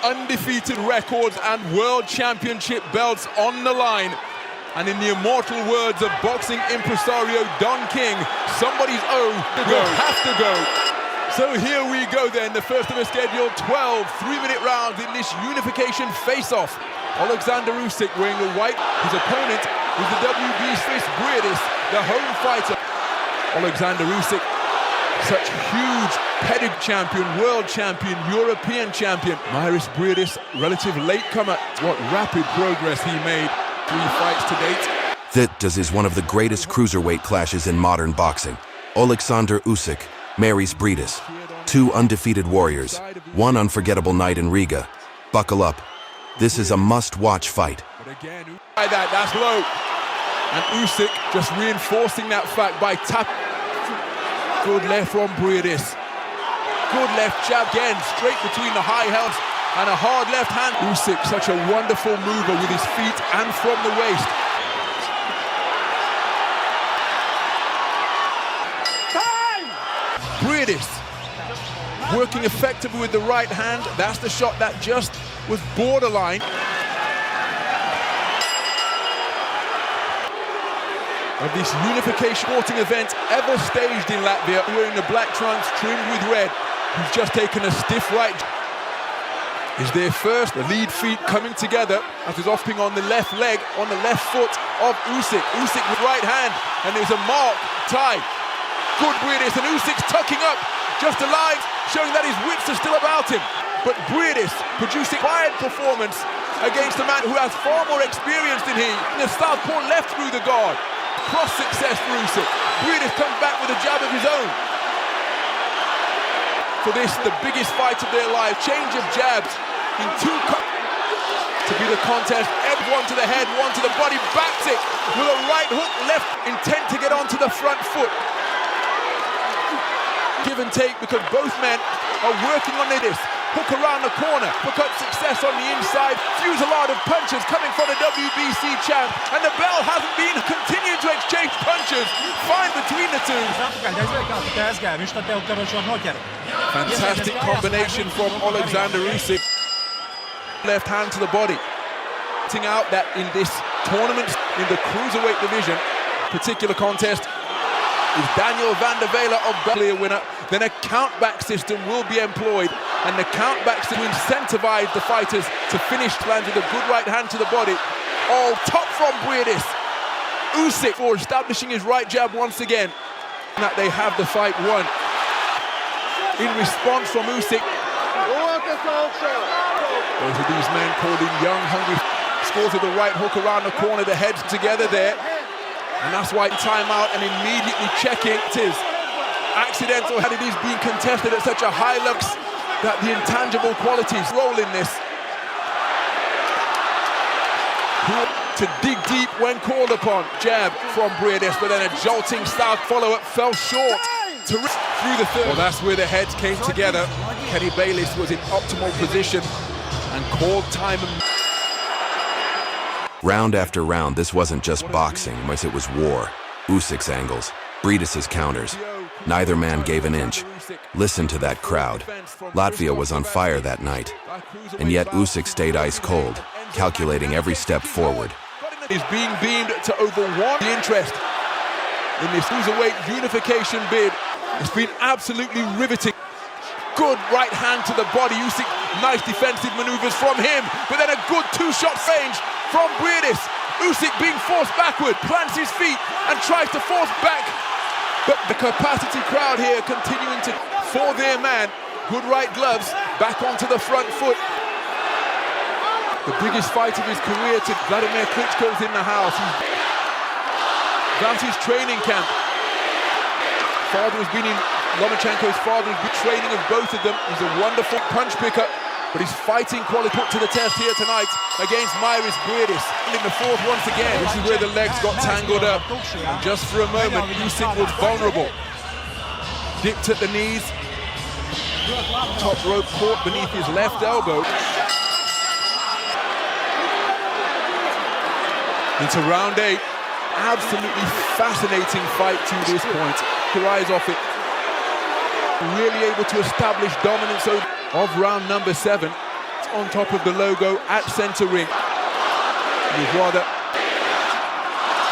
Undefeated records and world championship belts on the line. And in the immortal words of boxing impresario Don King, somebody's have to go. So here we go then, the first of a scheduled 12 3-minute rounds in this unification face-off. Oleksandr Usyk wearing the white, his opponent is the Mairis Briedis, the home fighter. Oleksandr Usyk, such huge pedigree champion, world champion, European champion. Mairis Briedis, relative latecomer. What rapid progress he made 3 fights to date. This is one of the greatest cruiserweight clashes in modern boxing. Oleksandr Usyk, Mairis Briedis, 2 undefeated warriors, 1 unforgettable night in Riga. Buckle up. This is a must-watch fight. But again, that's low. And Usyk just reinforcing that fact by tap. Good left from Briedis. Good left jab again, straight between the high helms and a hard left hand. Usyk, such a wonderful mover with his feet and from the waist. Briedis working effectively with the right hand. That's the shot that just was borderline. Of this unification sporting event ever staged in Latvia, wearing the black trunks trimmed with red, who's just taken a stiff right. Is there first, the lead feet coming together as he's offing on the left leg, on the left foot of Usyk. Usyk with right hand, and there's a mark, tied. Good Briedis, and Usyk's tucking up, just alive, showing that his wits are still about him. But Briedis producing quiet performance against a man who has far more experience than he. The southpaw left through the guard. Cross success for Usyk. Briedis comes back with a jab of his own. For this, the biggest fight of their life, change of jabs in 2 to be the contest. One to the head, one to the body, backs it with a right hook, left, intent to get onto the front foot. Give and take because both men are working on this. Hook around the corner, uppercut success on the inside, fusillade of punches coming from the WBC champ, and the bell hasn't been continuing to exchange punches, fine between the two. Fantastic combination from Oleksandr Usyk. Left hand to the body. Pointing out that in this tournament, in the Cruiserweight division, particular contest, is Daniel van der Vela of clear winner, then a countback system will be employed, and the countback system will incentivize the fighters to finish lands with a good right hand to the body. All top from Briedis. Usyk for establishing his right jab once again. That they have the fight won. In response from Usyk, both of these men called in young, hungry, scores with the right hook around the corner, the heads together there. And that's why timeout and immediately checking it is. Accidental had it is being contested at such a high level that the intangible qualities roll in this. To dig deep when called upon. Jab from Briedis, but then a jolting south follow-up fell short to through the third. Well, that's where the heads came together. Kenny Bayless was in optimal position and called time. Round after round, this wasn't just boxing, it was war. Usyk's angles, Briedis' counters. Neither man gave an inch. Listen to that crowd. Latvia was on fire that night. And yet Usyk stayed ice cold, calculating every step forward. Is being beamed to over 1 interest in this cruiserweight unification bid. It's been absolutely riveting. Good right hand to the body. Usyk, nice defensive maneuvers from him, but then a good 2-shot range from Briedis. Usyk being forced backward, plants his feet and tries to force back. But the capacity crowd here continuing to, for their man, good right gloves, back onto the front foot. The biggest fight of his career to Vladimir Klitschko's in the house. That's his training camp. Father has been in, Lomachenko's father has been training of both of them. He's a wonderful punch picker, but his fighting quality put to the test here tonight against Mairis Briedis. In the fourth once again, this is where the legs got tangled up. And just for a moment, Usyk was vulnerable. Dipped at the knees. Top rope caught beneath his left elbow. Into round 8. Absolutely fascinating fight to this point. Your eyes off it. Really able to establish dominance of round number 7. on top of the logo at centre ring. He was rather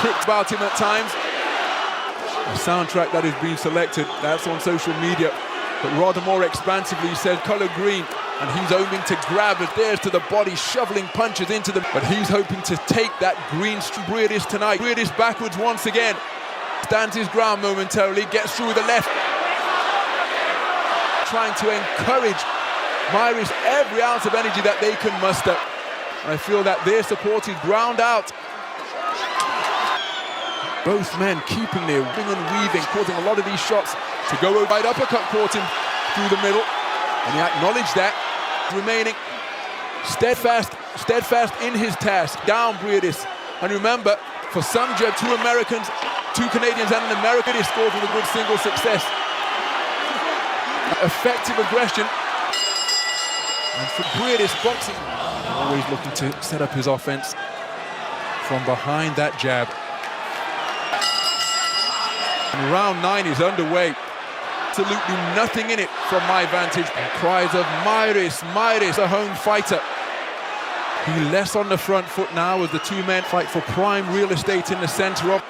crypt about him at times. The soundtrack that is being selected, that's on social media, but rather more expansively, he said colour green, and he's hoping to grab it there to the body, shoveling punches into them, but he's hoping to take that green. Briedis tonight. Briedis backwards once again, stands his ground momentarily, gets through with the left, trying to encourage Mairis every ounce of energy that they can muster. And I feel that their support is ground out. Both men keeping their wing and weaving, causing a lot of these shots to go over. Right uppercut caught him through the middle, and he acknowledged that, remaining steadfast in his task. Down Briedis, and remember, for some judge, 2 Americans, 2 Canadians and an American, he scores with a good single success. Effective aggression, and for Briedis, boxing, always looking to set up his offense from behind that jab. And round 9 is underway. Absolutely nothing in it from my vantage. Cries of Mairis, Mairis, a home fighter. He less on the front foot now as the 2 men fight for prime real estate in the center of.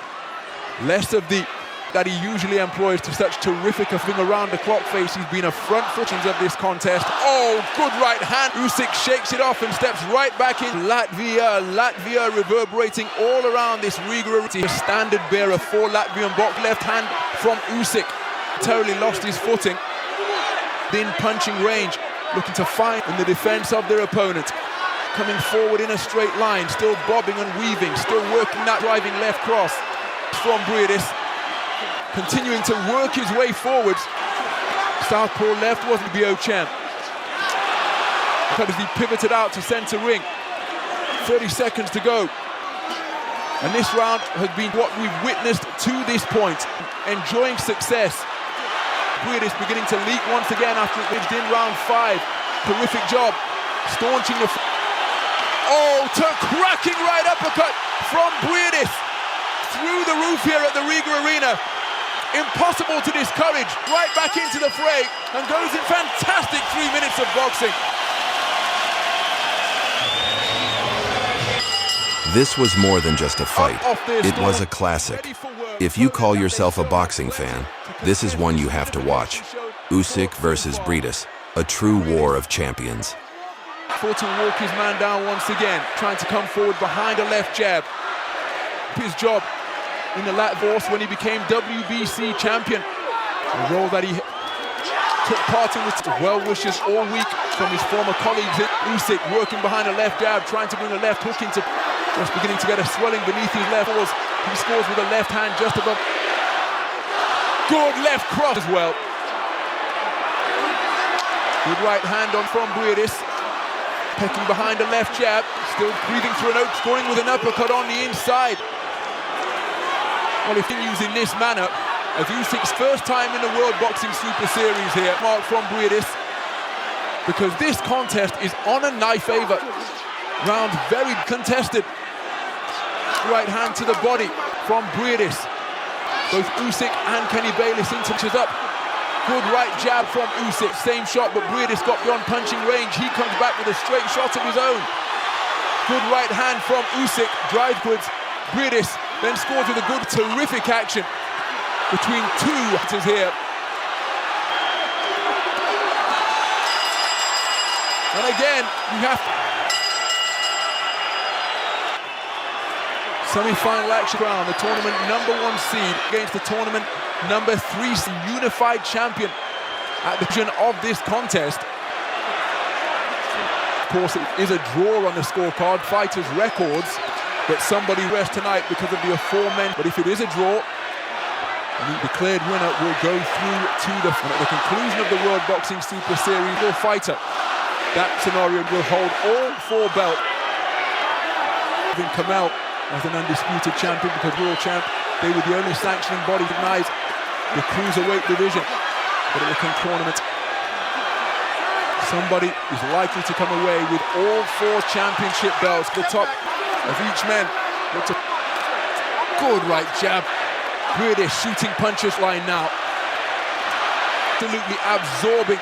Less of the that he usually employs to such terrific a thing around the clock face. He's been a front footings of this contest. Oh, good right hand. Usyk shakes it off and steps right back in. Latvia reverberating all around this Riga. A standard bearer for Latvian box. Left hand from Usyk. Totally lost his footing. Thin punching range, looking to find in the defense of their opponent. Coming forward in a straight line, still bobbing and weaving, still working that driving left cross from Briedis. Continuing to work his way forwards. Southpaw left wasn't BO champ. Because he pivoted out to centre ring. 30 seconds to go. And this round has been what we've witnessed to this point. Enjoying success. Briedis beginning to leak once again after it reached in round 5. Terrific job. Staunching the... Oh, cracking right uppercut from Briedis. Through the roof here at the Riga Arena. Impossible to discourage. Right back into the fray and goes in fantastic 3 minutes of boxing. This was more than just a fight. It was a classic. If you call yourself a boxing fan, this is one you have to watch. Usyk versus Briedis, a true war of champions. Fought to walk his man down once again, trying to come forward behind a left jab. His job in the Latvia when he became WBC champion. A role that he took part in with well wishes all week from his former colleagues. Usyk working behind a left jab, trying to bring a left hook into, just beginning to get a swelling beneath his left paws. He scores with a left hand just above. Good left cross as well. Good right hand on from Briedis. Pecking behind a left jab, still breathing through an oak, scoring with an uppercut on the inside. Well, if he using this manner, of Usyk's first time in the World Boxing Super Series here, mark from Briedis, because this contest is on a knife favour. Round very contested. Right hand to the body from Briedis. Both Usyk and Kenny Bayless inches up. Good right jab from Usyk, same shot, but Briedis got beyond punching range. He comes back with a straight shot of his own. Good right hand from Usyk, drive goods. Briedis then scores with a good, terrific action between 2 fighters here. And again, you have semi-final action round, the tournament #1 seed against the tournament #3 unified champion at the vision of this contest. Of course, it is a draw on the scorecard, fighters' records, but somebody rests tonight because of the aforementioned. But if it is a draw, the declared winner will go through to at the conclusion of the World Boxing Super Series. The fighter, that scenario will hold all 4 belts. Even Kamel as an undisputed champion, because world champ, they were the only sanctioning body to recognize the Cruiserweight division. But at the tournament, somebody is likely to come away with all 4 championship belts. The top of each man. Good right jab. Briedis shooting punches line now. Absolutely absorbing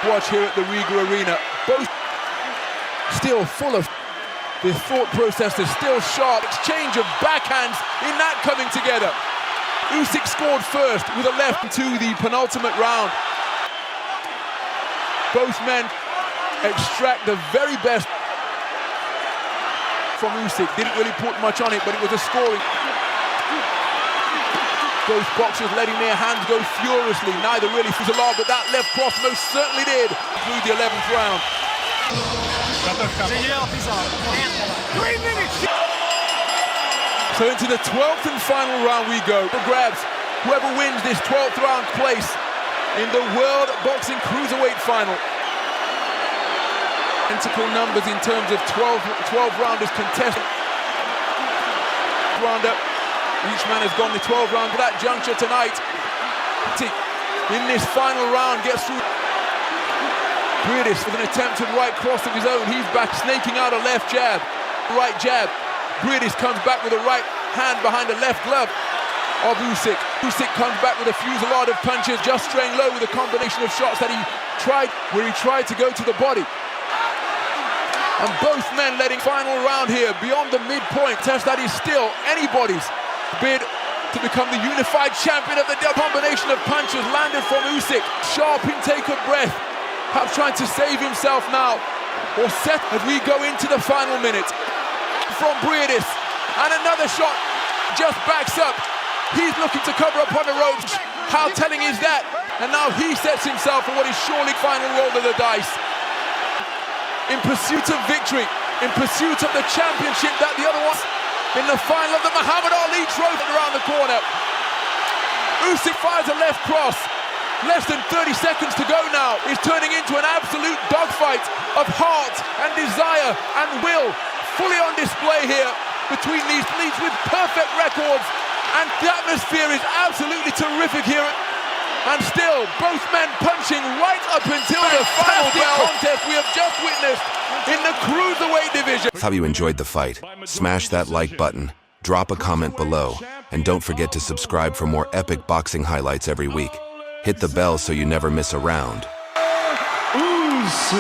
watch here at the Riga Arena. Both still full of the thought process is still sharp. Exchange of backhands in that coming together. Usyk scored first with a left to the penultimate round. Both men extract the very best from Usyk. Didn't really put much on it, but it was a scoring. Both boxers letting their hands go furiously. Neither really feels a lot, but that left cross most certainly did through the 11th round. 3 minutes. So into the 12th and final round we go. For grabs, whoever wins this 12th round place in the World Boxing Cruiserweight final. Identical numbers in terms of 12 rounders contested. Rounder. Each man has gone the 12 round to that juncture tonight. In this final round gets through. Briedis with an attempted right cross of his own. He's back snaking out a left jab. Right jab. Briedis comes back with a right hand behind the left glove of Usyk. Usyk comes back with a fusillade of punches, just straying low with a combination of shots that he tried to go to the body. And both men letting final round here beyond the midpoint. Test that is still anybody's bid to become the unified champion of the combination of punches landed from Usyk. Sharp intake of breath, perhaps trying to save himself now, or set as we go into the final minute. From Briedis, and another shot just backs up. He's looking to cover up on the ropes. How telling is that? And now he sets himself for what is surely final roll of the dice. In pursuit of victory, in pursuit of the championship that the other one. In the final of the Muhammad Ali trophy around the corner. Usyk fires a left cross. Less than 30 seconds to go now. Is turning into an absolute dogfight of heart and desire and will. Fully on display here between these leads with perfect records. And the atmosphere is absolutely terrific here. And still, both men punching right up until the final contest we have just witnessed in the Cruiserweight division. How you enjoyed the fight? Smash that like button, drop a comment below, and don't forget to subscribe for more epic boxing highlights every week. Hit the bell so you never miss a round. Usyk.